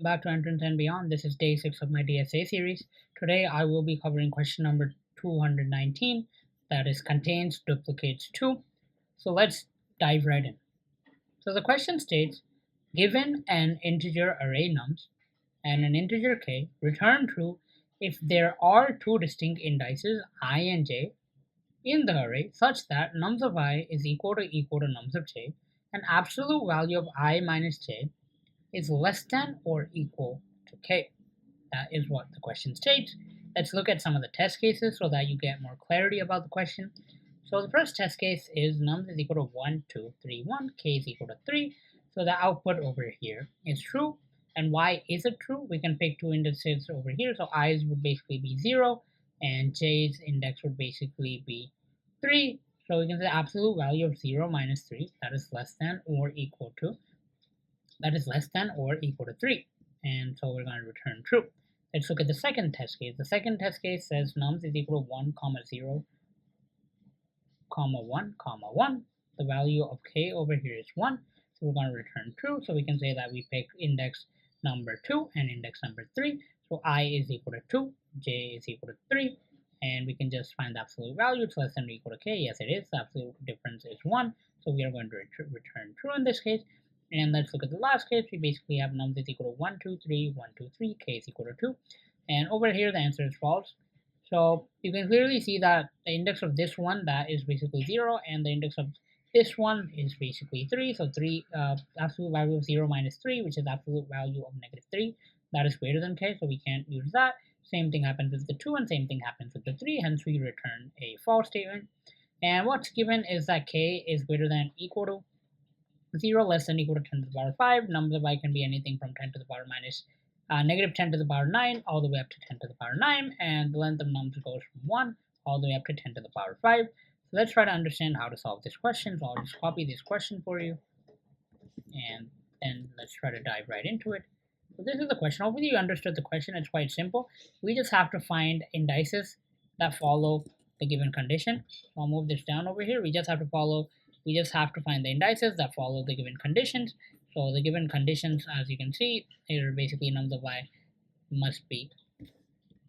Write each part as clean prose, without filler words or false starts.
Back to Entrance and Beyond. This is day 6 of my DSA series. Today I will be covering question number 219, that is contains duplicates 2. So let's dive right in. So the question states, given an integer array nums and an integer k, return true if there are two distinct indices I and j in the array such that nums of I is equal to nums of j, and absolute value of I minus j is less than or equal to k. That is what the question states. Let's look at some of the test cases so that you get more clarity about the question. So the first test case is nums is equal to 1, 2, 3, 1, k is equal to 3. So the output over here is true. And why is it true? We can pick two indices over here. So i's would basically be 0 and j's index would basically be 3. So we can say absolute value of 0 minus 3, that is less than or equal to 3, and so we're going to return true. Let's look at the second test case. The second test case says nums is equal to 1, 0, 1, 1. The value of k over here is 1, so we're going to return true. So we can say that we pick index number 2 and index number 3. So I is equal to 2, j is equal to 3, and we can just find the absolute value. It's less than or equal to k. Yes, it is. The absolute difference is 1, so we are going to return true in this case. And let's look at the last case. We basically have nums is equal to 1, 2, 3, 1, 2, 3, k is equal to 2. And over here, the answer is false. So you can clearly see that the index of this one, that is basically 0, and the index of this one is basically 3. So 3, absolute value of 0 minus 3, which is absolute value of negative 3, that is greater than k, so we can't use that. Same thing happens with the 2, and same thing happens with the 3, hence we return a false statement. And what's given is that k is greater than or equal to 0, less than or equal to 10 to the power 5. Numbers of I can be anything from 10 to the power minus negative 10 to the power 9 all the way up to 10 to the power 9, and the length of nums goes from 1 all the way up to 10 to the power 5. So let's try to understand how to solve this question. So I'll just copy this question for you, and then let's try to dive right into it. So this is the question. Hopefully you understood the question. It's quite simple. We just have to find indices that follow the given condition. So I'll move this down over here. We just have to find the indices that follow the given conditions. So the given conditions, as you can see, are basically nums of I must be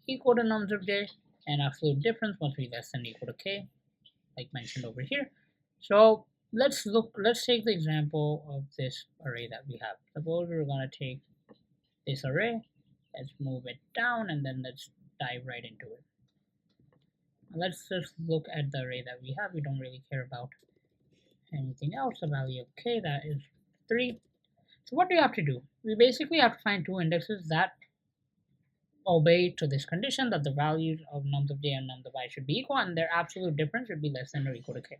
equal to nums of j, and absolute difference must be less than or equal to k, like mentioned over here. So let's take the example of this array that we have. Suppose we're going to take this array, let's move it down, and then let's dive right into it. Let's just look at the array that we have. We don't really care about anything else. The value of k, that is 3. So what do you have to do? We basically have to find two indexes that obey to this condition, that the values of nums of j and nums of I should be equal, and their absolute difference should be less than or equal to k.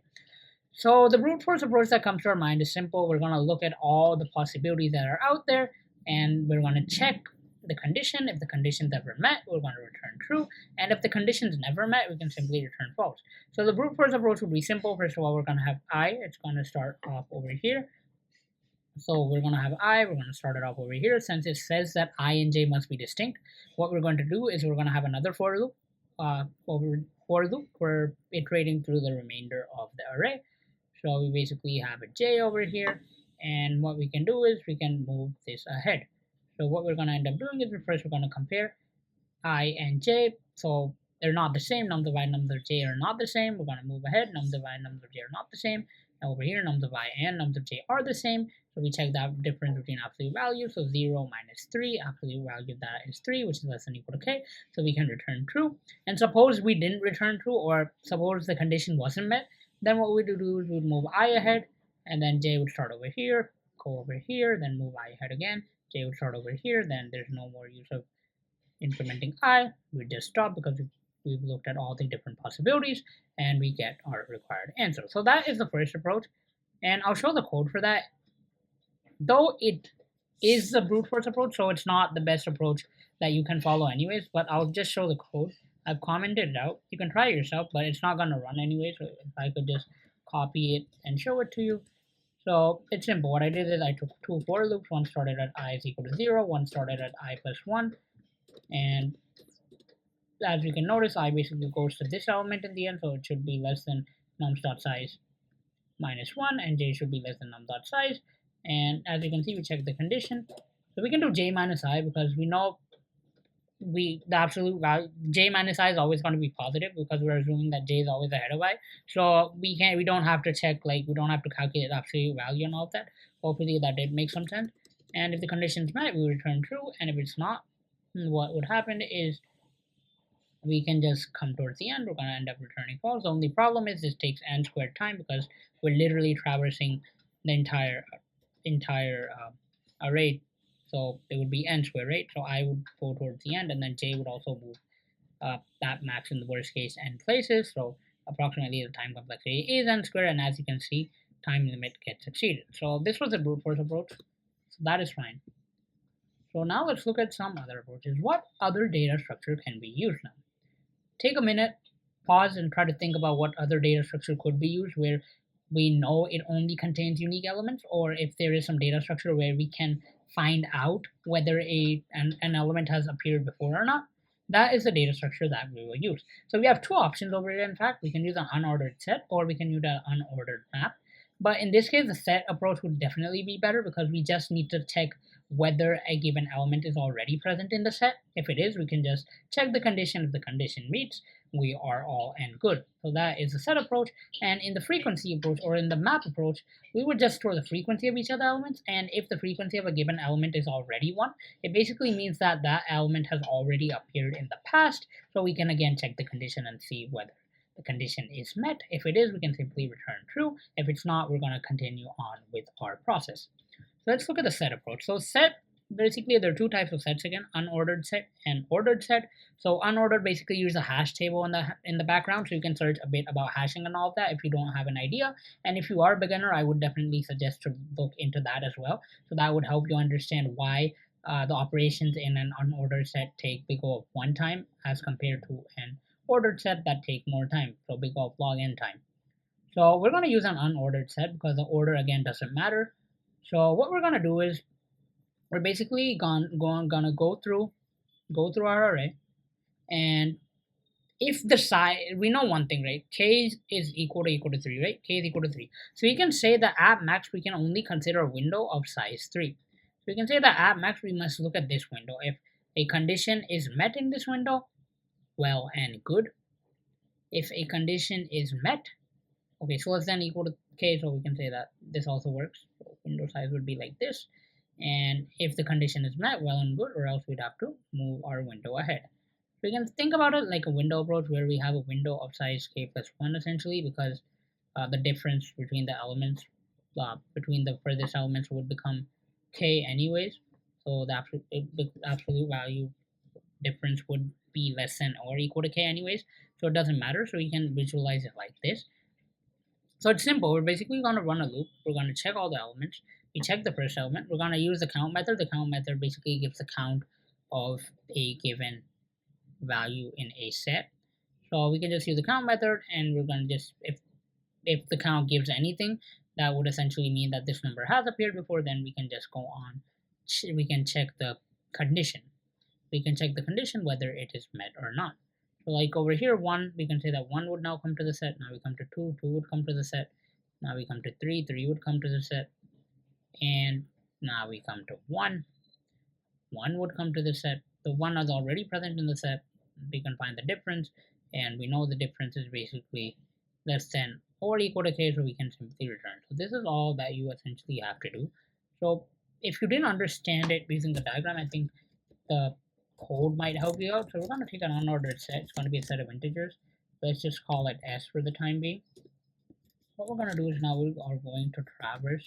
So the brute force approach that comes to our mind is simple. We're going to look at all the possibilities that are out there, and we're going to check the condition. If the condition's ever met, we're going to return true, and if the condition's never met, we can simply return false. So the brute force approach would be simple. First of all, we're going to have I. It's going to start off over here. So we're going to have I, we're going to start it off over here. Since it says that I and j must be distinct, what we're going to do is we're going to have another for loop, we're iterating through the remainder of the array. So we basically have a j over here, and what we can do is we can move this ahead. So what we're going to end up doing is first we're going to compare I and j. So they're not the same. Nums of I and nums of j are not the same. We're going to move ahead. Nums of I and nums of j are not the same. Now over here, nums of I and nums of j are the same. So we check that difference between absolute value. So 0 minus 3, absolute value of that is 3, which is less than or equal to k. So we can return true. And suppose we didn't return true, or suppose the condition wasn't met, then what we would do is we would move I ahead, and then j would start over here, go over here, then move I ahead again. J would start over here, then there's no more use of incrementing I. We just stop because we've looked at all the different possibilities, and we get our required answer. So that is the first approach, and I'll show the code for that. Though it is the brute force approach, so it's not the best approach that you can follow anyways, but I'll just show the code. I've commented it out. You can try it yourself, but it's not going to run anyway, so if I could just copy it and show it to you. So it's simple. What I did is I took two for loops. One started at I is equal to 0, one started at I plus 1, and as you can notice, I basically goes to this element in the end, so it should be less than nums.size minus 1, and j should be less than num.size. And as you can see, we check the condition. So So we can do j minus I because we know the absolute value j minus I is always going to be positive because we're assuming that j is always ahead of I. So we don't have to check, like we don't have to calculate the absolute value and all of that. Hopefully that did make some sense. And if the condition is met, we return true, and if it's not, what would happen is we can just come towards the end. We're going to end up returning false. The only problem is this takes n squared time because we're literally traversing the entire array. So it would be n squared, right? So I would go towards the end, and then j would also move that max in the worst case n places. So approximately the time complexity is n squared, and as you can see, time limit gets exceeded. So this was a brute force approach, so that is fine. So now let's look at some other approaches. What other data structure can be used now? Take a minute, pause, and try to think about what other data structure could be used where we know it only contains unique elements, or if there is some data structure where we can find out whether an element has appeared before or not. That is the data structure that we will use. So we have two options over here. In fact, we can use an unordered set, or we can use an unordered map. But in this case, the set approach would definitely be better because we just need to check whether a given element is already present in the set. If it is, we can just check the condition. If the condition meets, we are all and good. So that is the set approach. And in the frequency approach, or in the map approach, we would just store the frequency of each of the elements. And if the frequency of a given element is already 1, it basically means that that element has already appeared in the past. So we can again check the condition and see whether the condition is met. If it is, we can simply return true. If it's not, we're going to continue on with our process. So let's look at the set approach. So set, basically there are two types of sets again, unordered set and ordered set. So unordered basically use a hash table in the background, so you can search a bit about hashing and all of that if you don't have an idea. And if you are a beginner, I would definitely suggest to look into that as well. So that would help you understand why the operations in an unordered set take big O of 1 time as compared to an ordered set that take more time, so big O of log n time. So we're going to use an unordered set because the order again doesn't matter. So what we're going to do is we're basically gonna go through our array, and if the size, we know one thing, right? K is equal to 3, right? K is equal to 3. So we can say that at max we can only consider a window of size 3. So we can say that at max we must look at this window. If a condition is met in this window, well and good. If a condition is met, okay, so less than equal to K, so we can say that this also works. So window size would be like this. And if the condition is met, well and good, or else we'd have to move our window ahead. So you can think about it like a window approach where we have a window of size k plus 1 essentially, because the difference between the elements, between the furthest elements would become k anyways. So the absolute value difference would be less than or equal to k anyways. So it doesn't matter. So you can visualize it like this. So it's simple. We're basically going to run a loop. We're going to check all the elements. We check the first element. We're going to use the count method. The count method basically gives the count of a given value in a set. So we can just use the count method, and we're going to just, if the count gives anything, that would essentially mean that this number has appeared before. Then we can just go on. We can check the condition. We can check the condition whether it is met or not. So like over here, 1, we can say that 1 would now come to the set. Now we come to 2, 2 would come to the set. Now we come to 3, 3 would come to the set. And now we come to 1, 1 would come to the set. The 1 is already present in the set. We can find the difference, and we know the difference is basically less than or equal to k, so we can simply return. So this is all that you essentially have to do. So if you didn't understand it using the diagram, I think the code might help you out. So we're going to take an unordered set. It's going to be a set of integers. Let's just call it s for the time being. What we're going to do is now we are going to traverse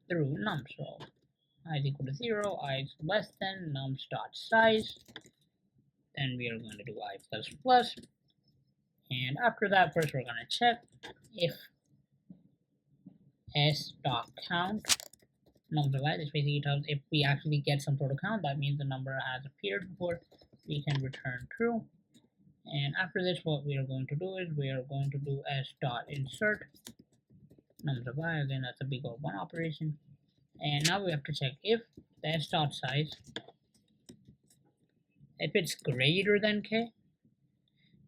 through nums. So I is equal to 0, I is less than nums dot size. Then we are going to do I plus plus. And after that, first we're going to check if s dot count nums of I. This basically tells if we actually get some sort of count, that means the number has appeared before. We can return true. And after this, what we are going to do is we are going to do s dot insert nums of I. Again, that's a big O1 operation. And now we have to check if the s dot size, if it's greater than k,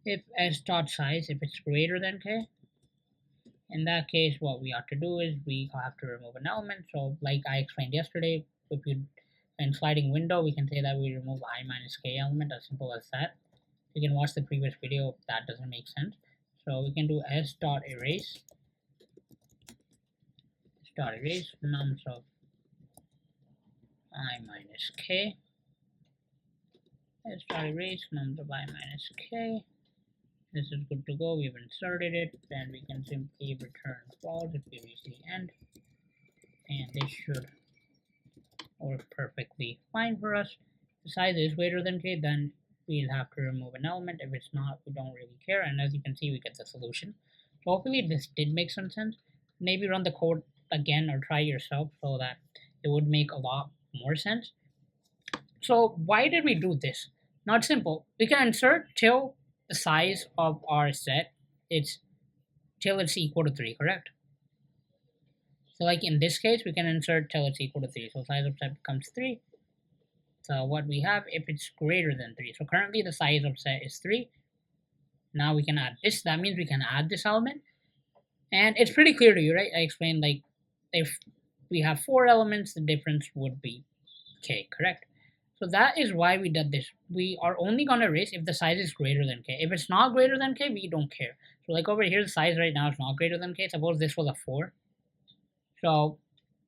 if s dot size, if it's greater than k, in that case, what we have to do is we have to remove an element. So like I explained yesterday, if you in sliding window, we can say that we remove I minus k element, as simple as that. You can watch the previous video if that doesn't make sense. So we can do s dot erase nums of I minus k. S dot erase nums of I minus k. This is good to go. We've inserted it. Then we can simply return false if we reach the end. And this should work perfectly fine for us. If the size is greater than k, then we'll have to remove an element. If it's not, we don't really care. And as you can see, we get the solution. So hopefully this did make some sense. Maybe run the code again or try yourself so that it would make a lot more sense. So why did we do this? Not simple. We can insert till the size of our set till it's equal to 3, correct? So like in this case, we can insert till it's equal to 3. So size of set becomes 3. So what we have if it's greater than 3. So currently the size of set is 3. Now we can add this. That means we can add this element. And it's pretty clear to you, right? I explained like if we have 4 elements, the difference would be k, correct? So that is why we did this. We are only going to erase if the size is greater than k. If it's not greater than k, we don't care. So like over here, the size right now is not greater than k. Suppose this was a 4. So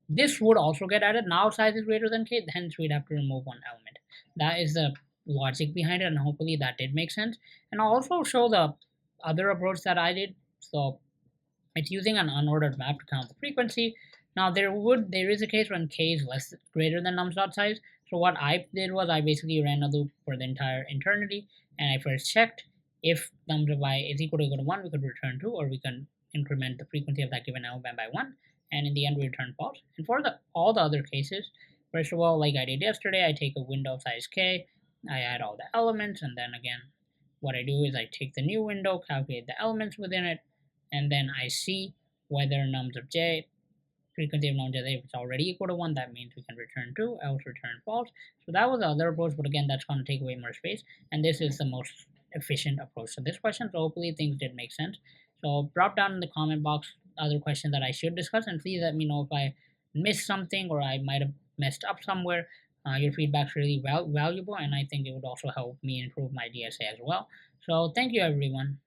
this would also get added. Now size is greater than k, hence we'd have to remove one element. That is the logic behind it, and hopefully that did make sense. And I'll also show the other approach that I did. So it's using an unordered map to count the frequency. Now there is a case when k is greater than nums.size. So what I did was I basically ran a loop for the entire eternity, and I first checked if nums of I is equal to 1, we could return 2, or we can increment the frequency of that given element by 1, and in the end we return false. And for all the other cases, first of all, like I did yesterday, I take a window size k, I add all the elements, and then again, what I do is I take the new window, calculate the elements within it, and then I see whether nums of j, frequency of nums if it's already equal to 1, that means we can return 2, else return false. So that was the other approach, but again, that's going to take way more space, and this is the most efficient approach to this question. So hopefully things did make sense. So drop down in the comment box other questions that I should discuss, and please let me know if I missed something or I might have messed up somewhere. Your feedback's really valuable, and I think it would also help me improve my DSA as well. So thank you everyone.